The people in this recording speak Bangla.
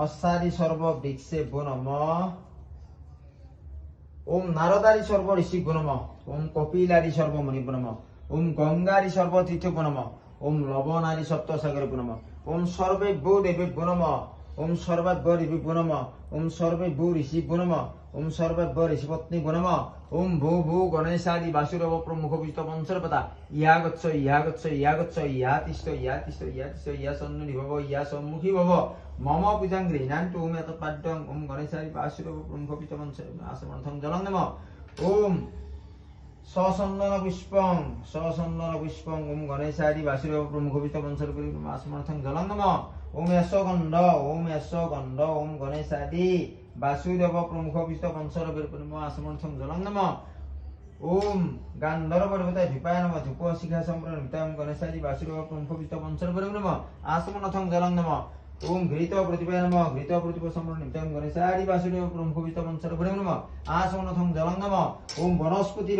অশ্বারি সর্ব বৃক্ষে ভো নমঃ। ওম নারদারি সর্ব ঋষিভ্যো নমঃ। ওম কপিলারি সর্ব মুনিভ্যো নমঃ। ওম গঙ্গারি সর্ব তীর্থভ্যো নমঃ। ওম লবণারি সপ্ত সাগরভ্যো নমঃ। ওম সর্বেভ্যো দেবেভ্যো নমঃ। ওম সর্বাভ্যো ঋষিভ্যো নমঃ। ওম সর্বেভ্যো ঋষিভ্যো নমঃ। ওম সর্বাভ্যো ঋষিপত্নীভ্যো নমঃ। ওম ভূ ভূ গণেশাদি বাসুদেব প্রমুখ বিষ্ট পঞ্চরপতা ইহা গচ্ছ ইহা গচ্ছ ইহা গচ্ছ ইহা তিষ্ঠ ইহা তিষ্ঠ ইহা তিষ্ঠ ইহা সন্নুনি ভব ইহা সম্মুখী ভব মম পূজাং গৃহ্ণান্তু ওম এতৎপাদ্যং ওম গণেশাদি বাসুদেব প্রমুখ বিষ্ট পঞ্চর আসমর্থং জলং নমঃ। ওম সচন্দন পুষ্পং ওম গণেশাদি বাসুদেব প্রমুখ বিষ্ট পঞ্চর আসমর্থং জলং নমঃ। ওম যশগন্ধ ওম গণেশাদি বাসুদেব প্রমুখ বিষ্ট পঞ্চর আসমর্থং জলং নমঃ। ওম গান্ধর্ব দেবতায় ধূপায় নমঃ। ধূপ শিখা সম্প্রদান ওম গণেশাদি বাসুদেব প্রমুখ বিষ্ট পঞ্চর নমঃ আসমর্থং জলং নমঃ। ওম ঘৃত প্রতিপায় নমঃ। ঘৃত প্রতিপ সম্প্রদান ওম গণেশাদি বাসুদেব প্রমুখ বিষ্ট পঞ্চর নমঃ আসমর্থং জলং নমঃ। ওম বনস্পতি